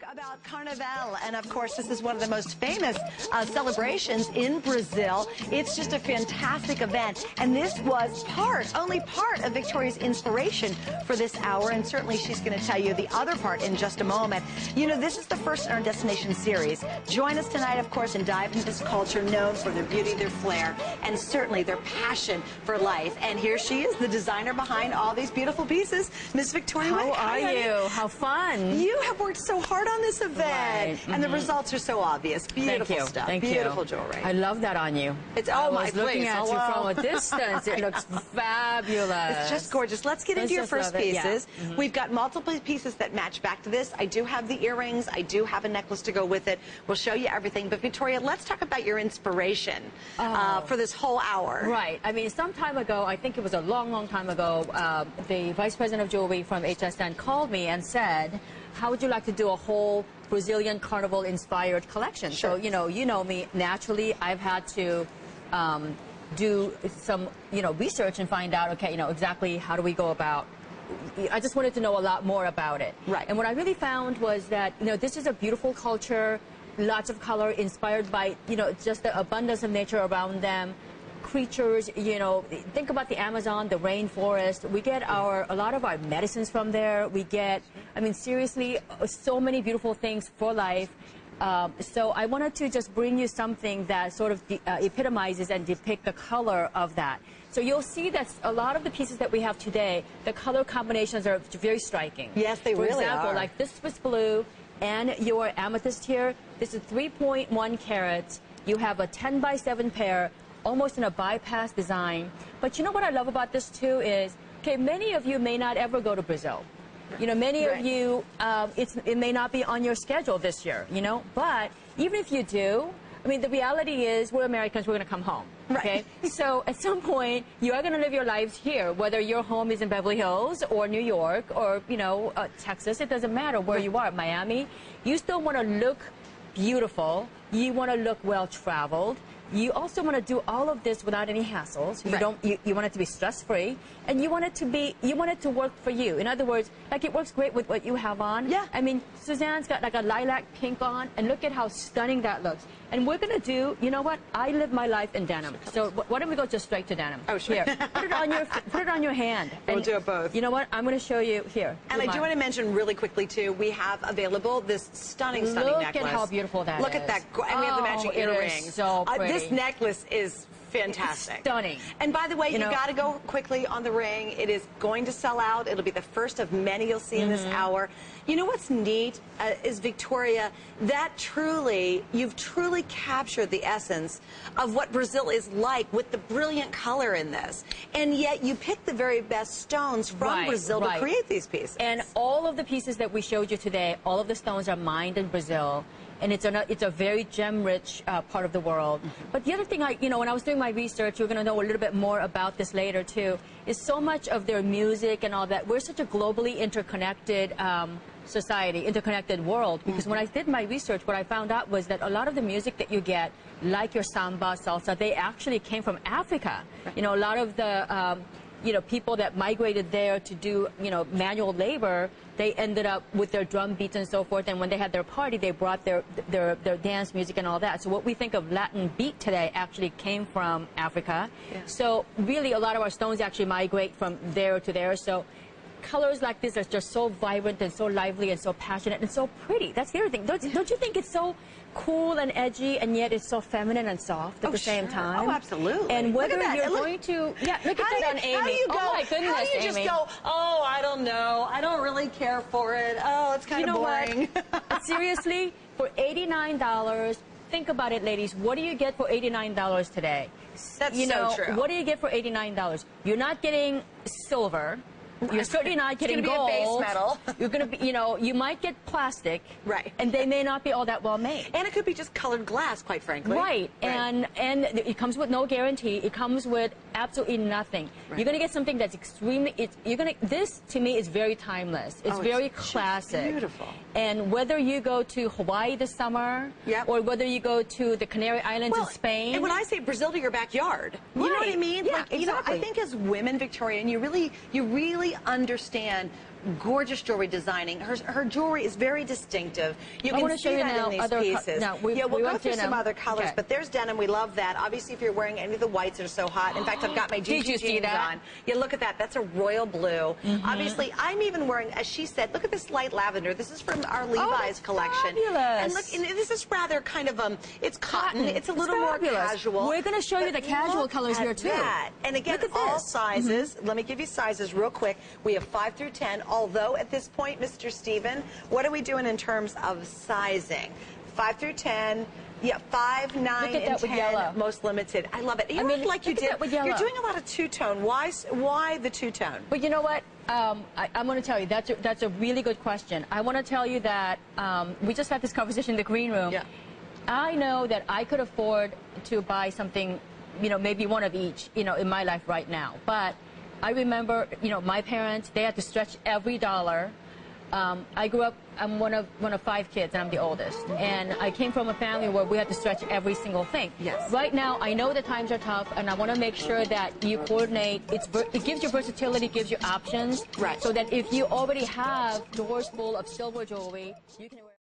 About Carnaval, and of course this is one of the most famous celebrations in Brazil. It's just a fantastic event, and this was only part of Victoria's inspiration for this hour, and certainly she's going to tell you the other part in just a moment. You know, this is the first in our Destination series. Join us tonight, of course, and dive into this culture known for their beauty, their flair, and certainly their passion for life. And here she is, the designer behind all these beautiful pieces, Miss Victoria Wieck. How are you? How fun. You have worked so hard on this event, right. And the results are so obvious. Beautiful stuff. Thank beautiful you. jewelry. I love that on you. I was looking at you from a distance. It looks fabulous. It's just gorgeous. Let's get into your first pieces. Yeah. We've got multiple pieces that match back to this. I do have the earrings. I do have a necklace to go with it. We'll show you everything. But Victoria, let's talk about your inspiration for this whole hour. Right. I mean, some time ago, I think it was a long, long time ago, the vice president of jewelry from HSN called me and said, how would you like to do a whole Brazilian carnival-inspired collection? Sure. So, you know me, naturally, I've had to do some, research and find out, okay, exactly how do we go about. I just wanted to know a lot more about it. Right. And what I really found was that, this is a beautiful culture, lots of color, inspired by, just the abundance of nature around them. Creatures, think about the Amazon, the rainforest. We get a lot of our medicines from there. We get, I mean, seriously, so many beautiful things for life. So I wanted to just bring you something that sort of epitomizes and depict the color of that. So you'll see that a lot of the pieces that we have today, the color combinations are very striking. Yes, they really are. For example, like this Swiss blue and your amethyst here, this is 3.1 carats. You have a 10x7 pair, almost in a bypass design. But you know what I love about this too is, okay, many of you may not ever go to Brazil. Many of you, it may not be on your schedule this year, but even if you do, I mean, the reality is we're Americans, we're going to come home, okay? Right. So at some point, you are going to live your lives here, whether your home is in Beverly Hills or New York or, Texas, it doesn't matter where you are, Miami. You still want to look beautiful. You want to look well-traveled. You also want to do all of this without any hassles. You want it to be stress-free, and you want it to work for you. In other words, like it works great with what you have on. Yeah. I mean, Suzanne's got like a lilac pink on, and look at how stunning that looks. And we're going to do, you know what? I live my life in denim. So why don't we go just straight to denim? Oh, sure. Here, put it on your hand. We'll do it both. You know what? I'm going to show you here. And I do want to mention really quickly, too, we have available this stunning necklace. Look at how beautiful that is. Look at that. And we have the matching earrings. It is so pretty. This necklace is fantastic. It's stunning. And by the way, you got to go quickly on the ring. It is going to sell out. It'll be the first of many you'll see in this hour. You know what's neat is, Victoria, that you've truly captured the essence of what Brazil is like with the brilliant color in this. And yet you picked the very best stones from Brazil to create these pieces. And all of the pieces that we showed you today, all of the stones are mined in Brazil. And it's a very gem-rich part of the world. But the other thing, when I was doing my research, you're going to know a little bit more about this later, too, is so much of their music and all that. We're such a globally interconnected society, interconnected world, because when I did my research, what I found out was that a lot of the music that you get, like your samba, salsa, they actually came from Africa. A lot of the people that migrated there to do, manual labor, they ended up with their drum beats and so forth, and when they had their party, they brought their dance music and all that. So what we think of Latin beat today actually came from Africa. Yeah. So really, a lot of our stones actually migrate from there to there. So colors like this are just so vibrant and so lively and so passionate and so pretty. That's the other thing. Don't you think it's so cool and edgy, and yet it's so feminine and soft at the same time? Oh, absolutely. And whether you're going to, look at that on Amy. How do you go, oh my goodness, how do you Amy. just go, oh, I don't know, I don't really care for it, oh, it's kind of boring. What? Seriously, for $89, think about it, ladies, what do you get for $89 today? That's so true. What do you get for $89? You're not getting silver. You're certainly not getting gold. It's going to be a base metal. You're going to be, you might get plastic. Right. And they may not be all that well made. And it could be just colored glass, quite frankly. Right. And it comes with no guarantee. It comes with absolutely nothing. Right. You're going to get something that's extremely, this to me is very timeless. It's very classic. Beautiful. And whether you go to Hawaii this summer, or whether you go to the Canary Islands in Spain. And when I say Brazil, to your backyard. You know what I mean? Yeah, like, exactly. I think as women, Victoria, and you really understand gorgeous jewelry designing. Her jewelry is very distinctive. You can see that in these pieces. We'll go through some other colors, but there's denim. We love that. Obviously, if you're wearing any of the whites that are so hot. In fact, I've got my GG jeans on. Yeah, look at that. That's a royal blue. Obviously, I'm even wearing, as she said, look at this light lavender. This is from our Levi's collection. Fabulous. And look, and this is rather kind of, it's cotton. It's a little more casual. We're going to show you the casual colors here, too. And again, all sizes. Let me give you sizes real quick. We have 5 through 10, although at this point, Mr. Steven, what are we doing in terms of sizing? 5 through 10. Yeah, 5, 9, and 10, most limited. I love it. You look like you did. You're doing a lot of two-tone. Why the two-tone? But you know what? I'm going to tell you, that's a really good question. I want to tell you that we just had this conversation in the green room. Yeah. I know that I could afford to buy something, maybe one of each, in my life right now. But I remember, my parents, they had to stretch every dollar. I grew up, I'm one of 5 kids, and I'm the oldest. And I came from a family where we had to stretch every single thing. Yes. Right now, I know the times are tough, and I want to make sure that you coordinate. It gives you versatility, gives you options. Right. So that if you already have drawers full of silver jewelry, you can wear